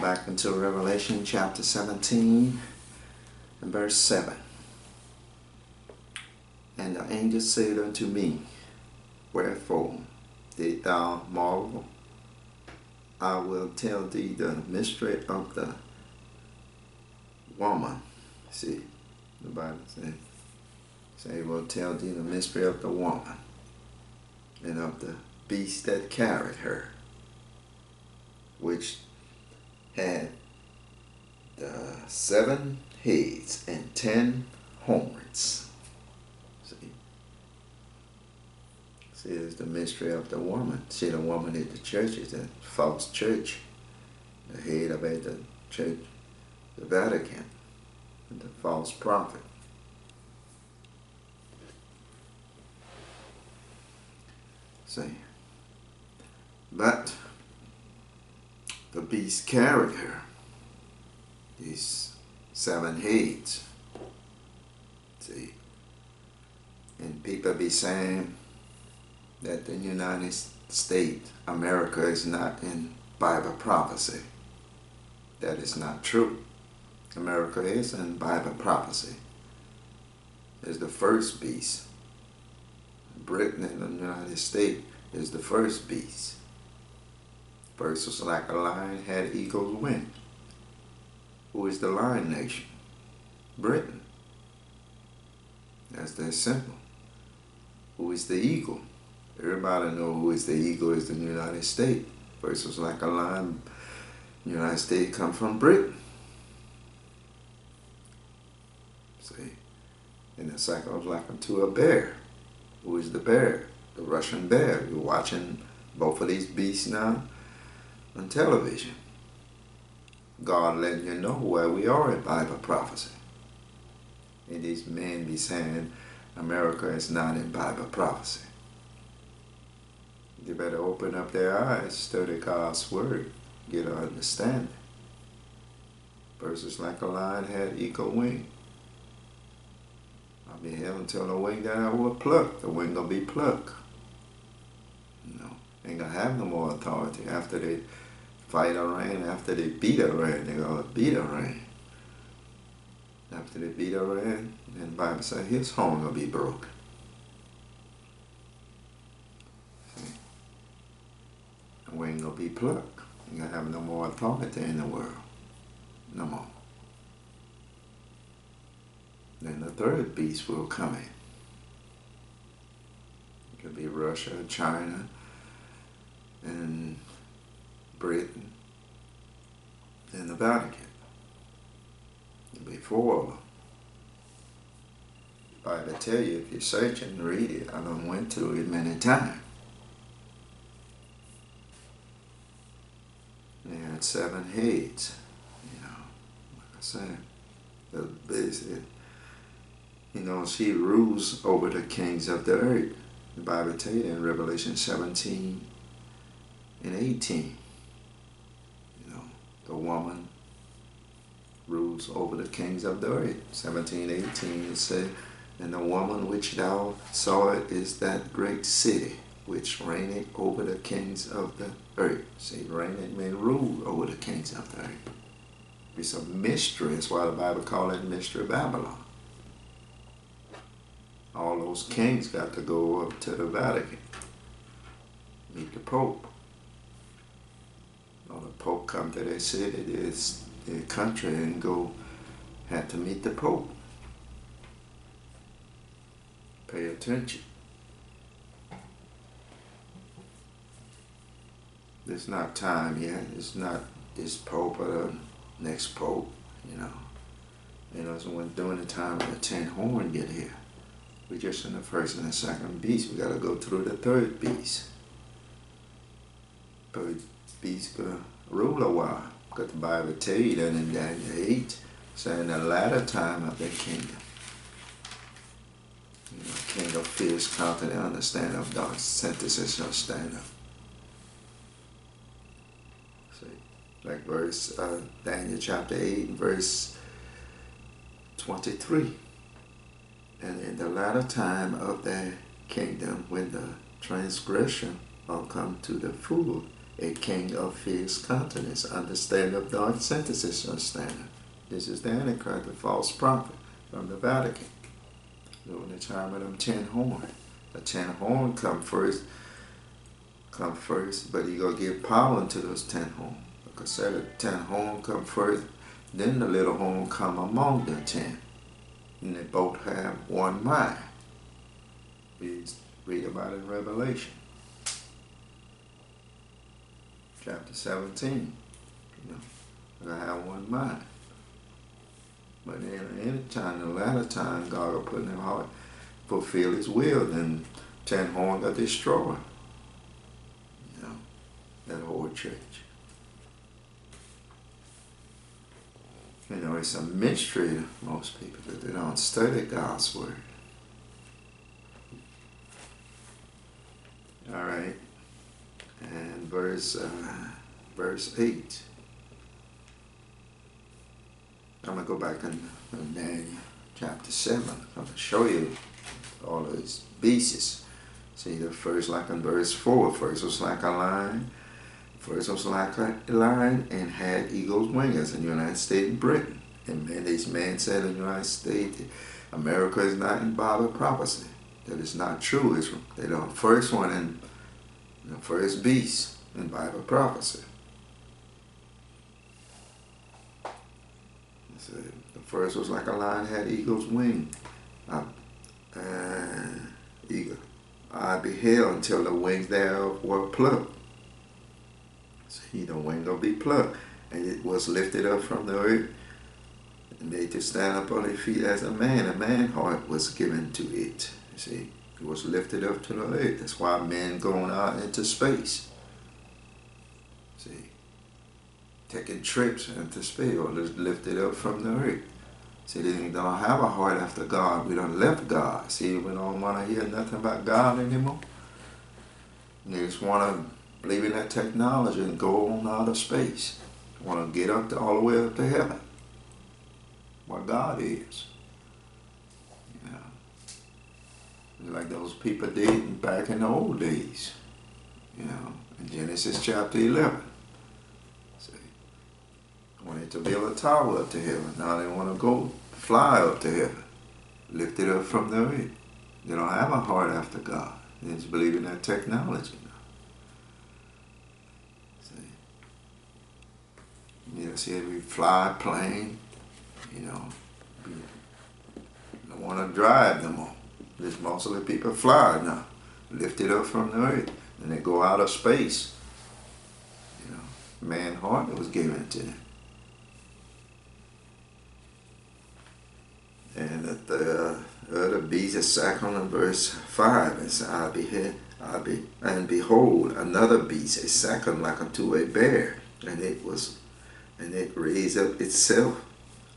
back into Revelation chapter 17 and verse 7. And the angel said unto me, Wherefore didst thou marvel? I will tell thee the mystery of the woman. See, the Bible says, it will tell thee the mystery of the woman and of the beast that carried her, which had the 7 heads and 10 horns. See, it's the mystery of the woman. See, the woman in the church is a false church. The head of it, the church, the Vatican, and the false prophet. See, but the beast carried her, these 7 heads. See, and people be saying that the United States, America, is not in Bible prophecy. That is not true. America is in Bible prophecy. It's the first beast. Britain and the United States is the first beast. First was like a lion, had eagle's wing. Who is the lion nation? Britain. That's that simple. Who is the eagle? Everybody know who is the eagle is the United States. First was like a lion. The United States come from Britain. See? And the second was like unto a bear. Who is the bear? The Russian bear. You're watching both of these beasts now on television. God letting you know where we are in Bible prophecy. And these men be saying America is not in Bible prophecy. They better open up their eyes, study God's word, get an understanding. Verses like a lion had eagle wing. I'll be held until the wing that I will pluck. The wing gonna be plucked. You know, ain't gonna have no more authority after they fight Iran. After they beat Iran, they're gonna beat Iran. After they beat Iran, then the Bible says his horn gonna be broken. We ain't gonna be plucked. You ain't gonna have no more authority in the world. No more. Then the third beast will come in. It could be Russia, China, and Britain, and the Vatican. It'll be 4 of them. The Bible tell you, if you search and read it, I done went through it many times. They had 7 heads, you know, like I said, the busy, you know, she rules over the kings of the earth. The Bible tells you in Revelation 17 and 18, you know, the woman rules over the kings of the earth. 17, 18, it said, and the woman which thou sawest is that great city, which reigneth over the kings of the earth. See, reigneth means rule over the kings of the earth. It's a mystery. That's why the Bible calls it Mystery Babylon. All those kings got to go up to the Vatican, meet the Pope. When the Pope come to their city, their country, and go had to meet the Pope. Pay attention. It's not time yet. It's not this Pope or the next Pope, you know. You know, so when during the time of the 10 horn get here, we're just in the first and the second beast. We got to go through the third beast. Third beast gonna rule a while, because the Bible tell you that in Daniel 8, saying the latter time of their kingdom. You know, king of fierce countenance, understand of dark sentences shall stand up. Like verse Daniel chapter 8 verse 23. And in the latter time of their kingdom, when the transgression will come to the full, a king of fierce countenance, understanding of dark sentences, understanding. This is the Antichrist, the false prophet from the Vatican. During the time of them 10 horns. The 10 horns come first, but he gonna give power to those 10 horns. Like I said, the 10 horns come first, then the little horn come among the 10. And they both have one mind. We read about it in Revelation. Chapter 17. You know, they have one mind. But then any time, the latter time, God will put in their heart, fulfill his will, then 10 horns are destroyed. You know, that whole church. You know, it's a mystery to most people that they don't study God's word. All right. And verse 8. I'm going to go back in Daniel chapter 7. I'm going to show you all of these beasts. See, the first, like in verse 4, first was like a lion. First was like a lion and had eagle's wings in the United States and Britain. And this man said in the United States, America is not in Bible prophecy. That is not true. It's the first one in the first beast in Bible prophecy. The first was like a lion had eagle's wing. Eagle. I beheld until the wings thereof were plucked. See, the wing will be plucked. And it was lifted up from the earth and made to stand up on its feet as a man. A man's heart was given to it. You see, it was lifted up to the earth. That's why men going out into space. See, taking trips into space, or just lifted up from the earth. See, they don't have a heart after God. We don't left God. See, we don't want to hear nothing about God anymore. They just want to believe in that technology and go on out of space. Want to get up to all the way up to heaven, where God is. You know, like those people did back in the old days. You know, in Genesis chapter 11. See, wanted to build a tower up to heaven. Now they want to go fly up to heaven, lift it up from the earth. They don't have a heart after God. They just believe in that technology. You see, we fly a plane, you know, don't want to drive them all. There's mostly people fly now, lift it up from the earth, and they go out of space. You know, man's heart that was given to them. And the other beast is second in verse 5, and said, and behold, another beast, a second like unto a bear, and it raised up itself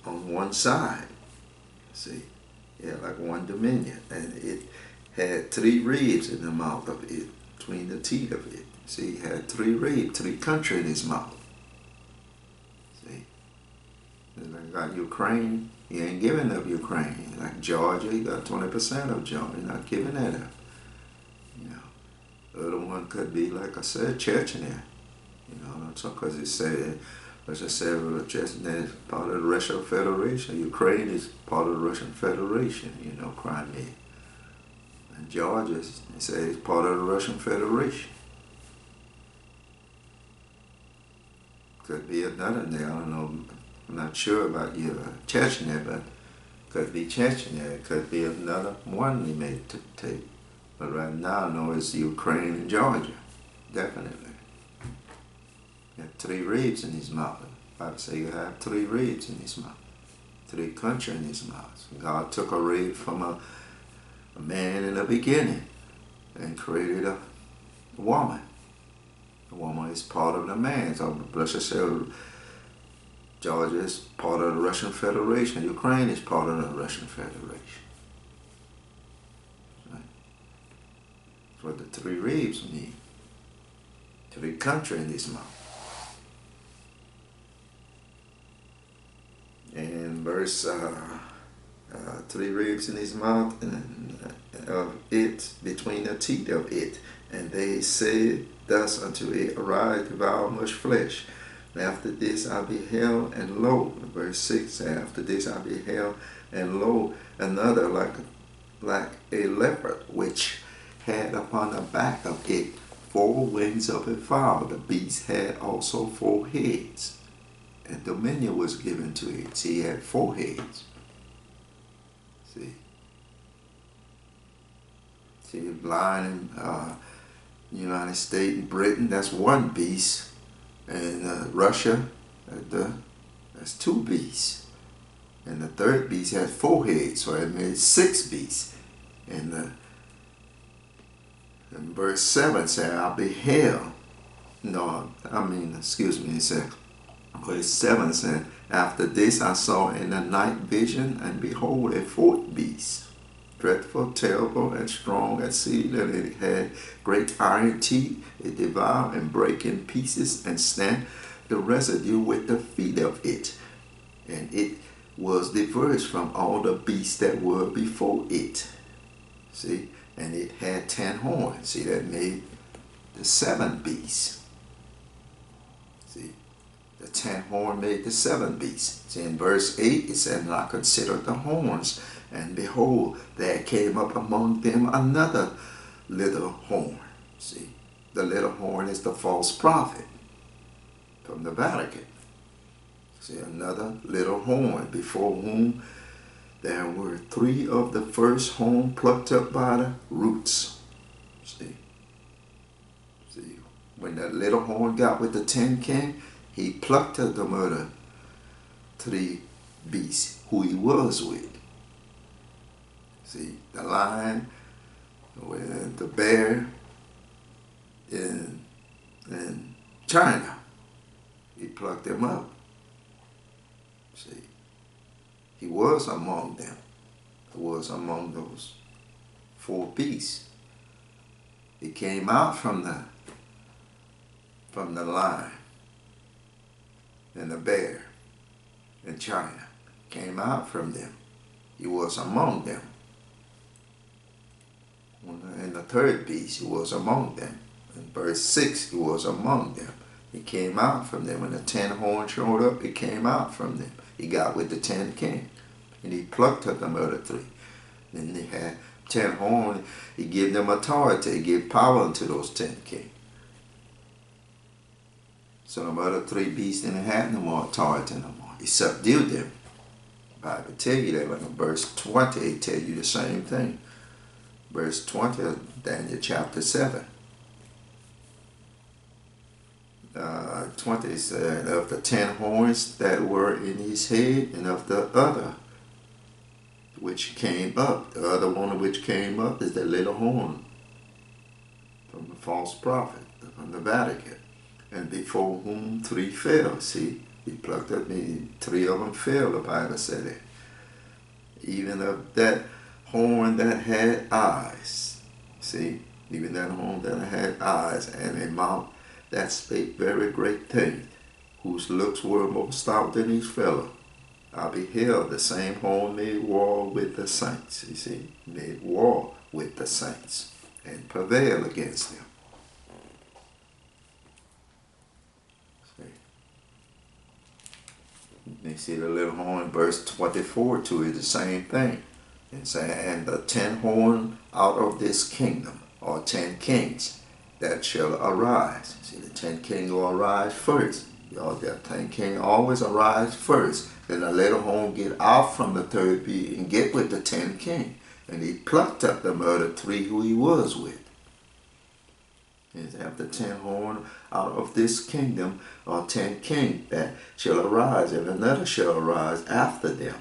on one side. See, yeah, like one dominion, and it had 3 ribs in the mouth of it, between the teeth of it. See, it had 3 ribs, 3 countries in his mouth. See, like Ukraine, he ain't giving up Ukraine. Like Georgia, he got 20% of Georgia. He's not giving that up. You know, the other one could be, like I said, Chechnya. You know, because it said, as I said, Chechnya is part of the Russian Federation. Ukraine is part of the Russian Federation. You know, Crimea. And Georgia, they say, is part of the Russian Federation. Could be another there. I don't know. I'm not sure about your Chechnya, but could be Chechnya. It could be another one they may take. But right now, I know it's Ukraine and Georgia. Definitely. He had 3 ribs in his mouth. The Bible says you have 3 ribs in his mouth. 3 countries in his mouth. So God took a rib from a man in the beginning and created a woman. The woman is part of the man. So blessed say Georgia is part of the Russian Federation. Ukraine is part of the Russian Federation. Right? That's what the 3 ribs mean. 3 countries in his mouth. And verse 3 ribs in his mouth, and of it, between the teeth of it, And they said thus unto it, Arise, devour much flesh. And after this I beheld, and lo, verse 6, and after this I beheld, and lo, another like a leopard, which had upon the back of it 4 wings of a fowl. The beast had also 4 heads, and dominion was given to it. See, it had 4 heads. See, lying in United States and Britain, that's 1 beast. And Russia, that's 2 beasts. And the 3rd beast has 4 heads, so it made 6 beasts. And verse 7 said, I beheld. It said, verse 7 said, after this I saw in the night vision, and behold, a 4th beast, dreadful, terrible, and strong at sea, and it had great iron teeth. It devoured and brake in pieces, and snatched the residue with the feet of it. And it was diverged from all the beasts that were before it. See? And it had 10 horns. See, that made the 7 beasts. See? The 10 horn made the 7 beasts. See, in verse 8 it said, and I considered the horns, and behold, there came up among them another little horn. See, the little horn is the false prophet from the Vatican. See, another little horn, before whom there were 3 of the first horn plucked up by the roots. See, when that little horn got with the 10 king, he plucked up them other 3 beasts who he was with. See, the lion, the bear, in China, he plucked them up. See, he was among them. He was among those 4 beasts. He came out from the lion and the bear in China. Came out from them. He was among them. And the 3rd beast, he was among them. In verse 6, he was among them. He came out from them. When the 10 horns showed up, he came out from them. He got with the 10 king. And he plucked up them other 3. Then they had 10 horns. He gave them authority. He gave power unto those 10 kings. So the other 3 beasts didn't have no more authority no more. He subdued them. The Bible tell you that. Like in verse 20, it tell you the same thing. Verse 20 of Daniel chapter 7. 20 said, of the 10 horns that were in his head, and of the other which came up. The other one which came up is the little horn from the false prophet, from the Vatican. And before whom 3 fell. See, he plucked up me. 3 of them fell, the Bible said it. Even of that horn that had eyes. See, even that horn that had eyes, and a mouth that spake very great things, whose looks were more stout than each fellow. I beheld the same horn made war with the saints. You see, made war with the saints and prevail against them. You see the little horn, verse 24 to it, the same thing. And saying, and the 10 horn out of this kingdom, or 10 kings that shall arise. See, the 10 kings will arise first. Y'all, that 10 king always arise first. Then the little horn get out from the 3rd beast and get with the 10 king. And he plucked up the other 3 who he was with. And after 10 horn out of this kingdom, or 10 king that shall arise, and another shall arise after them.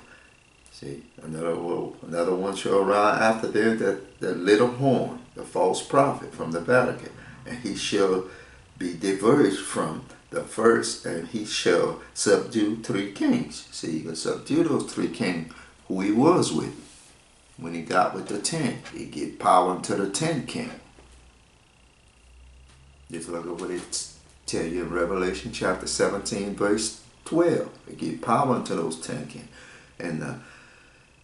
See, another one shall arise after them, the little horn, the false prophet from the Vatican. And he shall be diverged from the first, and he shall subdue 3 kings. See, he can subdue those 3 kings who he was with. When he got with the 10, he gave power to the 10 king. Just look at what it tell you in Revelation chapter 17, verse 12. He gave power to those 10 kings. And the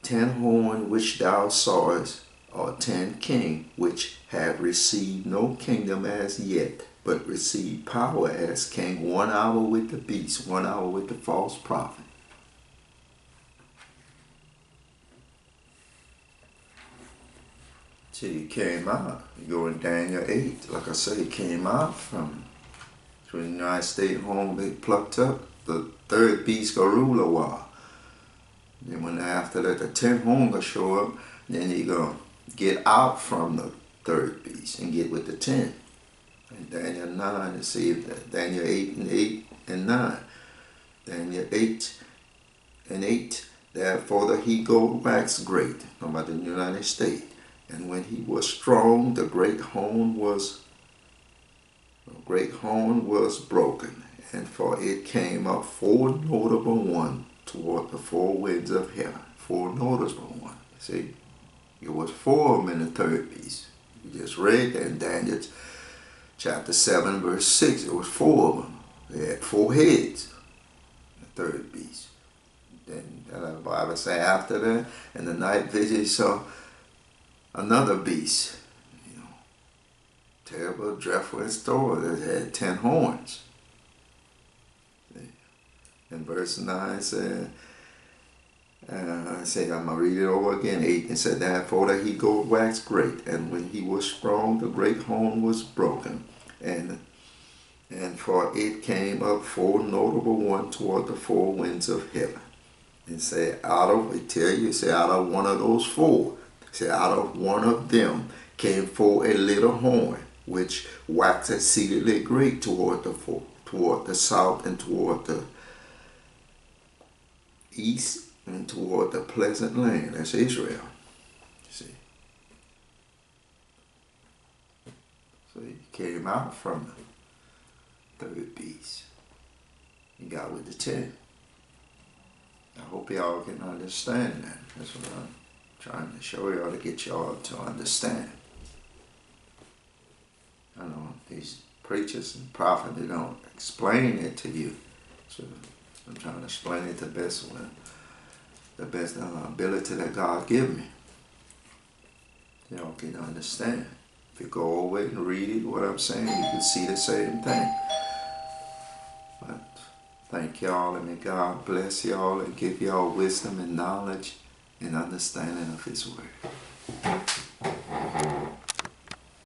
10 horn which thou sawest or 10 kings, which had received no kingdom as yet, but received power as king 1 hour with the beast, 1 hour with the false prophet. See, he came out. You go in Daniel 8, like I say, he came out from the United States home, they plucked up. The third beast gonna rule a while. Then when after that the 10th home gonna show up, then he gonna get out from the third beast and get with the 10. And Daniel 9, you see Daniel 8 and 9. Daniel 8 and 8. Therefore the he gold waxed great, talking about the United States. And when he was strong, the great horn was broken, and for it came up 4 notable ones toward the 4 winds of heaven. 4 notable ones. See, it was 4 of them in the third beast. You just read that in Daniel chapter 7, verse 6. It was 4 of them. They had 4 heads. The third beast. Then the Bible say after that, in the night vision, he saw another beast. Terrible, dreadful in store that had 10 horns. And verse 9 said, I'm going to read it over again. 8, and said, therefore that he gold waxed great, and when he was strong, the great horn was broken. And for it came up 4 notable ones toward the 4 winds of heaven. And say, out of one of those 4, say, out of one of them came 4 a little horn, which waxed exceedingly great toward the south, and toward the east, and toward the pleasant land. That's Israel. See. So he came out from the third beast. He got with the 10. I hope y'all can understand that. That's what I'm trying to show y'all, to get y'all to understand. I know these preachers and prophets, they don't explain it to you. So I'm trying to explain it the best ability that God give me. Y'all can understand. If you go over it and read it, what I'm saying, you can see the same thing. But thank y'all, and may God bless y'all and give y'all wisdom and knowledge and understanding of His word.